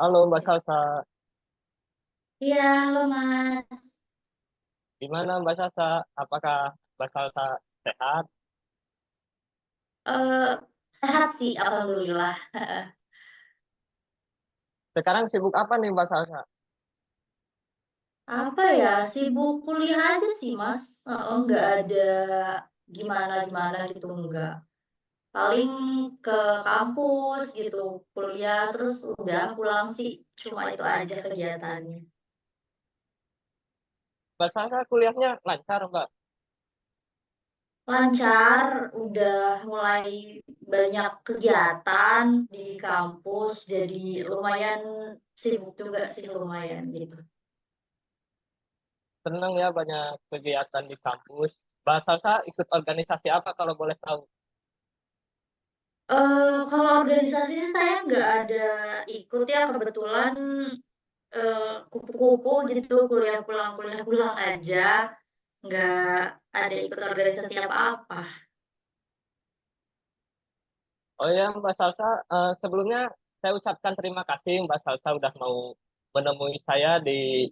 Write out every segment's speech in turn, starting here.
Halo Mbak Salsa, Iya, halo Mas. gimana Mbak Salsa? Apakah Mbak Salsa sehat? Eh, Sehat sih, alhamdulillah. Sekarang sibuk apa nih Mbak Salsa? Apa ya, sibuk kuliah aja sih Mas. Nggak ada gimana-gimana gitu, enggak. Paling ke kampus gitu, kuliah, terus udah pulang sih. Cuma itu aja kegiatannya. Mbak Salsa kuliahnya lancar Mbak? Lancar, udah mulai banyak kegiatan di kampus, jadi lumayan sibuk juga sih, lumayan gitu. Senang ya banyak kegiatan di kampus. Mbak Salsa ikut organisasi apa kalau boleh tahu? Kalau organisasi sih saya nggak ada ikut ya, kebetulan, kupu-kupu gitu, kuliah pulang aja, nggak ada ikut organisasi apa-apa. Oh ya Mbak Salsa, sebelumnya saya ucapkan terima kasih Mbak Salsa udah mau menemui saya di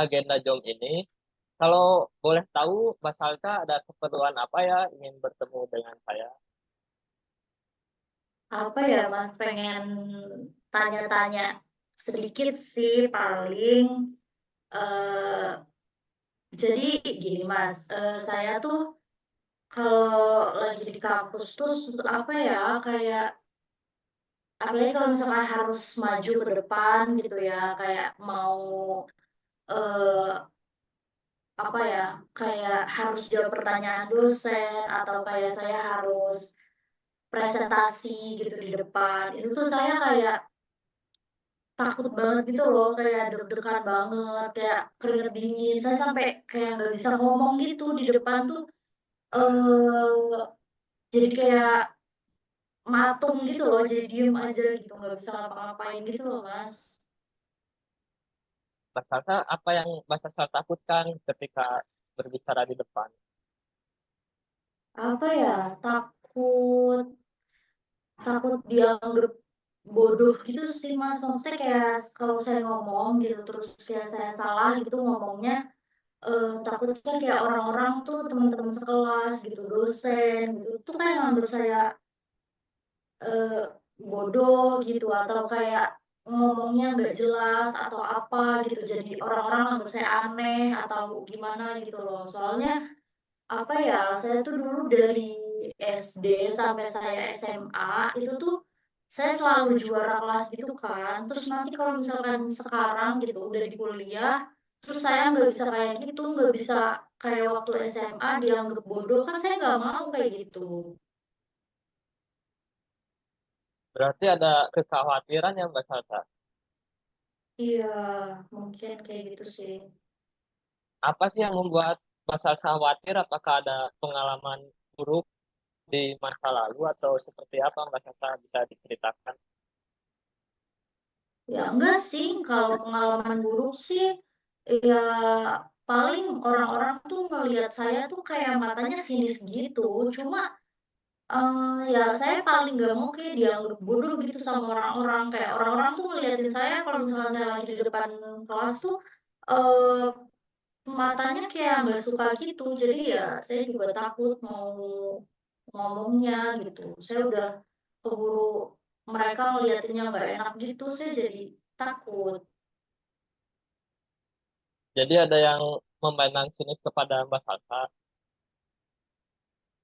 agenda Jom ini. Kalau boleh tahu Mbak Salsa ada keperluan apa ya ingin bertemu dengan saya? Apa ya, Mas, pengen tanya-tanya sedikit sih paling, eee, jadi gini, Mas, saya tuh kalau lagi di kampus tuh apa ya, kayak apalagi kalau misalkan harus maju ke depan gitu ya, kayak mau, eee, apa ya, kayak harus jawab pertanyaan dosen atau kayak saya harus presentasi gitu di depan, itu tuh saya kayak takut banget gitu loh, kayak deg-degan banget, kayak keringat dingin, saya sampai kayak nggak bisa ngomong gitu di depan tuh, eee, jadi kayak matung gitu loh, jadi diem aja gitu, nggak bisa ngapa-ngapain gitu loh, Mas. Mbak Salsa, apa yang Mbak Salsa takutkan ketika berbicara di depan? Apa ya, takut takut dianggap bodoh gitu sih, Mas. Maksudnya kayak kalau saya ngomong gitu, terus kayak saya salah gitu ngomongnya, takutnya kayak orang-orang tuh teman-teman sekelas gitu, dosen gitu, tuh kayak nganggep saya, eee, bodoh gitu atau kayak ngomongnya nggak jelas atau apa gitu. Jadi orang-orang nganggep saya aneh atau gimana gitu loh. Soalnya apa ya, saya tuh dulu dari SD sampai saya SMA, itu tuh saya selalu juara kelas gitu kan. Terus nanti kalau misalkan sekarang gitu udah di kuliah, terus saya nggak bisa kayak gitu, nggak bisa kayak waktu SMA dianggap bodoh, kan saya nggak mau kayak gitu. Berarti ada kekhawatiran ya Mbak Salsa. Iya, mungkin kayak gitu sih. Apa sih yang membuat Mbak Salsa khawatir? Apakah ada pengalaman buruk di masa lalu atau seperti apa Mbak Salsa bisa diceritakan? Ya enggak sih, kalau pengalaman buruk sih, ya paling orang-orang tuh ngelihat saya tuh kayak matanya sinis gitu. Cuma, ya saya paling nggak mau kayak dianggap bodoh gitu sama orang-orang. Kayak orang-orang tuh ngeliatin saya kalau misalkan saya lagi di depan kelas tuh, eee, matanya kayak nggak suka gitu. Jadi ya saya juga takut mau ngomongnya gitu. Saya udah keburu mereka ngeliatinnya nggak enak gitu, saya jadi takut. Jadi ada yang memandang sinis kepada Mbak Salsa.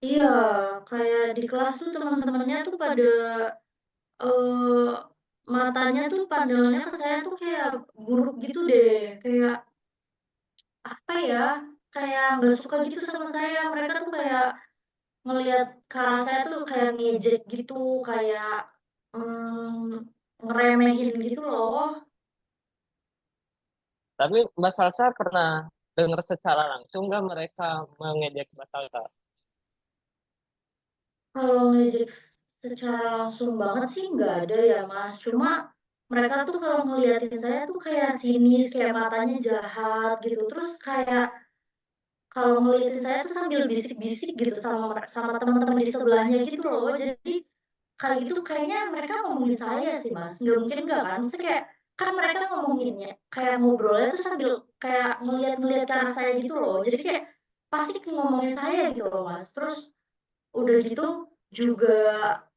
Iya, kayak di kelas tuh teman-temannya tuh pada, eee, matanya tuh pandangannya ke saya tuh kayak buruk gitu deh, kayak apa ya, kayak nggak suka gitu sama saya. Mereka tuh kayak ngelihat ke arah saya tuh kayak ngejek gitu, kayak, ngeremehin gitu loh. Tapi Mbak Salsa pernah dengar secara langsung nggak mereka mengejek Mbak Salsa? Kalau ngejek secara langsung banget sih nggak ada ya, Mas. Cuma mereka tuh kalau ngeliatin saya tuh kayak sinis, kayak matanya jahat gitu. Terus kayak kalau ngeliatin saya tuh sambil bisik-bisik gitu sama sama teman-teman di sebelahnya gitu loh. Jadi kali gitu kayaknya mereka ngomongin saya sih, Mas, nggak mungkin enggak kan? Maksudnya kayak, kan mereka ngomonginnya kayak ngobrolnya tuh sambil kayak ngeliat-ngeliat ke arah saya gitu loh. Jadi kayak pasti ngomongin saya gitu loh, Mas. Terus udah gitu juga,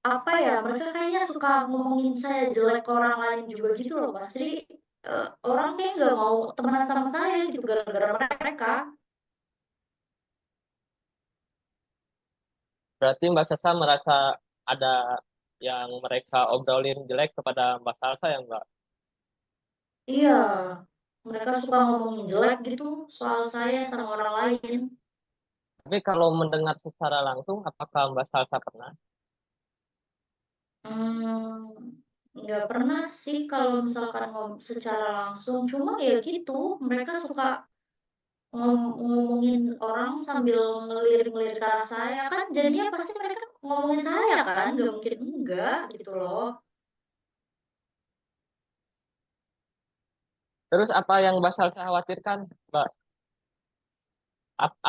apa ya, mereka kayaknya suka ngomongin saya jelek ke orang lain juga gitu loh, Mas. Jadi, orang kayak nggak mau temenan sama saya gitu gara-gara mereka. Berarti Mbak Sasa merasa ada yang mereka obrolin jelek kepada Mbak Salsa ya Mbak? Iya, mereka suka ngomongin jelek gitu soal saya sama orang lain. Tapi kalau mendengar secara langsung, apakah Mbak Salsa pernah? Mmm, nggak pernah sih kalau misalkan secara langsung, cuma ya gitu, mereka suka ngomongin orang sambil ngelirik-ngelirik ke arah saya, kan jadinya pasti mereka ngomongin saya kan, nggak mungkin enggak, gitu loh. Terus apa yang Mbak Salsa khawatirkan, Mbak?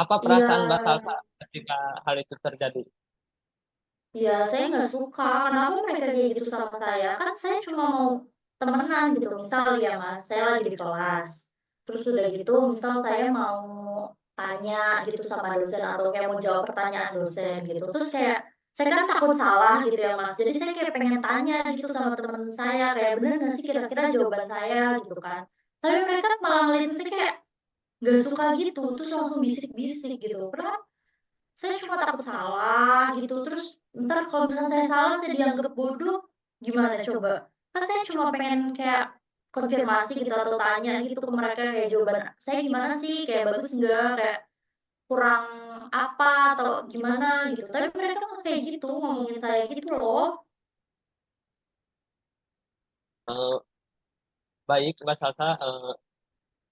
Apa Iya, perasaan Mbak Salsa ketika hal itu terjadi? iya, saya nggak suka, kenapa mereka kayak gitu sama saya, kan saya cuma mau temenan gitu, misal ya Mas, saya lagi di kelas, terus udah gitu misal saya mau tanya gitu sama dosen atau kayak mau jawab pertanyaan dosen gitu, terus kayak saya kan takut salah gitu ya Mas, jadi saya kayak pengen tanya gitu sama temen saya, kayak, "Bener nggak sih kira-kira jawaban saya?" Gitu kan. Tapi mereka malah ngeliatin saya kayak nggak suka gitu, terus langsung bisik-bisik gitu, padahal saya cuma takut salah gitu, terus entar kalau misalkan saya salah, saya dianggap bodoh, gimana coba? Kan saya cuma pengen kayak konfirmasi gitu atau tanya gitu ke mereka kayak jawaban saya gimana sih, kayak bagus nggak, kayak kurang apa atau gimana gitu. Tapi mereka malah kayak gitu, ngomongin saya gitu loh. Eh, Baik, Mbak Salsa,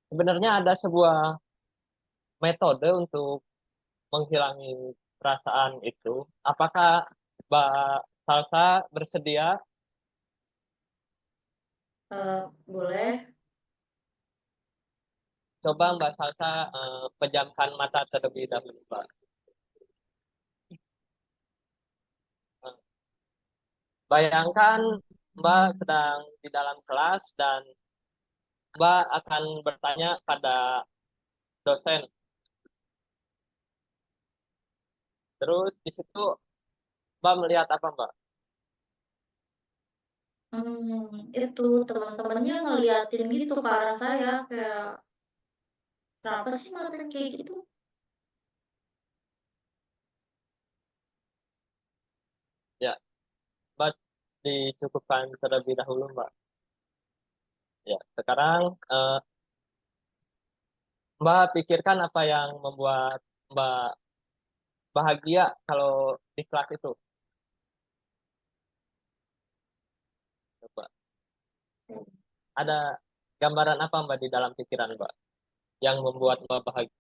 sebenarnya ada sebuah metode untuk menghilangi perasaan itu. Apakah Mbak Salsa bersedia? Boleh? Coba Mbak Salsa pejamkan mata terlebih dahulu, Mbak. Eh, Bayangkan Mbak sedang di dalam kelas dan Mbak akan bertanya pada dosen. Terus di situ Mbak melihat apa, Mbak? Itu teman-temannya ngeliatin gitu ke arah saya, kayak, "Kenapa sih matanya kayak gitu?" Ya, Mbak dicukupkan terlebih dahulu, Mbak. Ya, sekarang Mbak pikirkan apa yang membuat Mbak bahagia kalau di kelas itu. Coba. Ada gambaran apa Mbak di dalam pikiran Mbak yang membuat Mbak bahagia?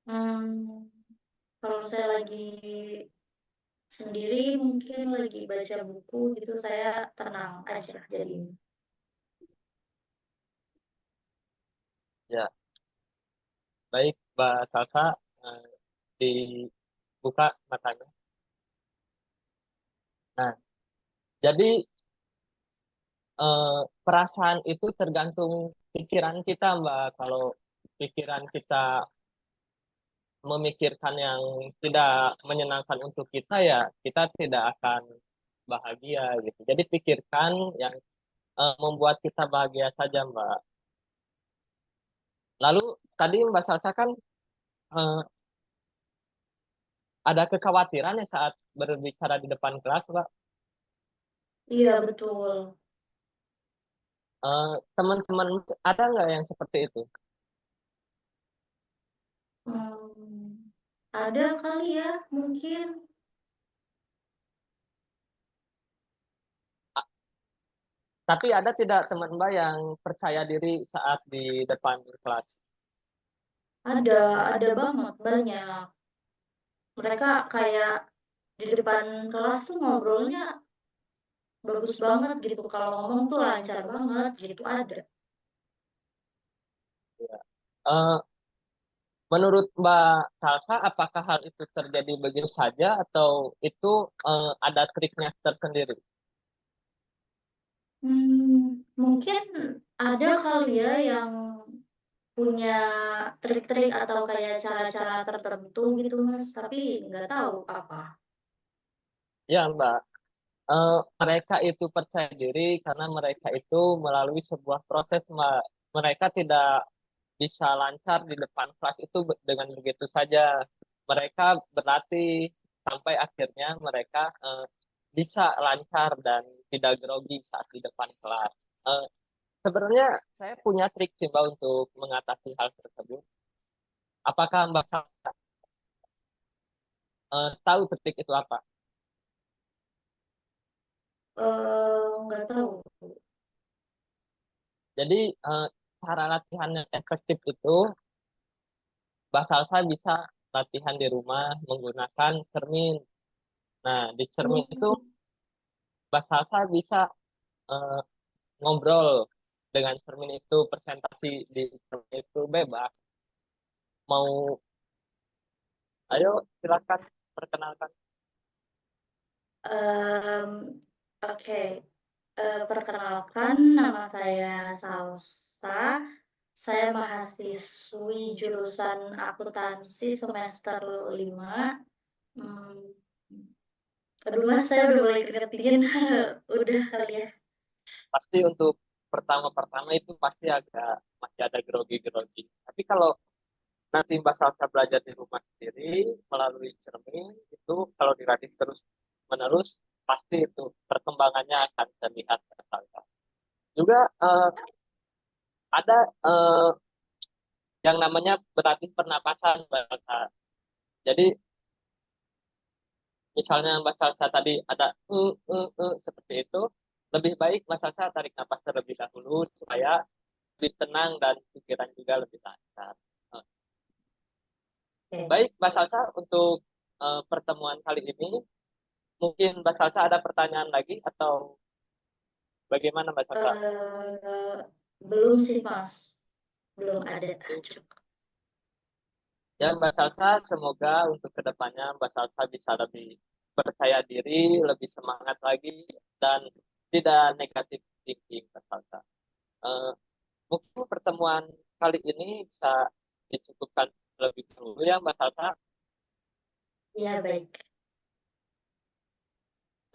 Mmm, kalau saya lagi sendiri mungkin lagi baca buku gitu, saya tenang aja jadinya. Ya, baik Mbak Salsa, eh, dibuka matanya. Nah, jadi perasaan itu tergantung pikiran kita, Mbak. Kalau pikiran kita memikirkan yang tidak menyenangkan untuk kita, ya kita tidak akan bahagia gitu. Jadi pikirkan yang membuat kita bahagia saja, Mbak. Lalu tadi Mbak Salsa kan eh, ada kekhawatiran ya saat berbicara di depan kelas, Mbak. Iya betul, Teman-teman ada nggak yang seperti itu? mmm, ada kali ya mungkin, Tapi ada tidak teman Mbak yang percaya diri saat di depan kelas? ada ada banget, banyak. Mereka kayak di depan kelas tuh ngobrolnya bagus banget gitu, kalau ngomong tuh lancar banget gitu, ada. Ya. Eh, Menurut Mbak Salsa, apakah hal itu terjadi begitu saja atau itu ada triknya tersendiri? Mungkin ada kali ya yang punya trik-trik atau kayak cara-cara tertentu gitu, Mas, tapi nggak tahu apa. Ya, Mbak. Mereka itu percaya diri karena mereka itu melalui sebuah proses, Mbak. Mereka tidak bisa lancar di depan kelas itu dengan begitu saja. Mereka berlatih sampai akhirnya mereka bisa lancar dan tidak grogi saat di depan kelas. Eh, Sebenarnya saya punya trik sih Mbak untuk mengatasi hal tersebut. Apakah Mbak tahu trik itu apa? Nggak tahu. Jadi eh, cara latihan yang efektif itu Mbak Salsa bisa latihan di rumah menggunakan cermin. Nah, di cermin itu Oh, Mbak Salsa bisa eh, ngobrol dengan cermin itu, presentasi di cermin itu bebas. Mau, ayo silakan perkenalkan. mmm, oke, perkenalkan nama saya Salsa, saya mahasiswi jurusan akuntansi semester 5. mmm, Aduh Mas, saya udah mulai keringet-dingin, udah kali ya? Pasti untuk pertama-pertama itu pasti agak masih ada grogi-grogi. Tapi kalau nanti Mbak Salsa belajar di rumah sendiri melalui cermin itu kalau dilatih terus menerus pasti itu perkembangannya akan terlihat Mbak Salsa. Juga ada yang namanya berlatih pernapasan Mbak Salsa. Jadi misalnya Mbak Salsa tadi ada seperti itu, lebih baik Mbak Salsa tarik napas terlebih dahulu supaya lebih tenang dan pikiran juga lebih lancar. Eh, Oke. Baik Mbak Salsa untuk pertemuan kali ini, mungkin Mbak Salsa ada pertanyaan lagi atau bagaimana Mbak Salsa? Eee, belum sih Mas, belum ada. Cukup. Ya Mbak Salsa, semoga untuk kedepannya Mbak Salsa bisa lebih percaya diri, lebih semangat lagi, dan tidak negatif thinking Mbak Salsa. Eh, Mungkin pertemuan kali ini bisa dicukupkan lebih dulu ya Mbak Salsa. Iya baik.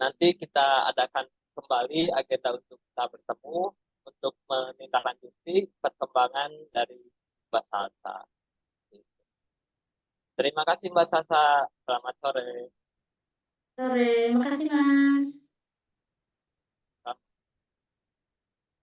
Nanti kita adakan kembali agenda untuk kita bertemu untuk menindaklanjuti perkembangan dari Mbak Salsa. Terima kasih Mbak Salsa. Selamat sore. Sore, makasih Mas.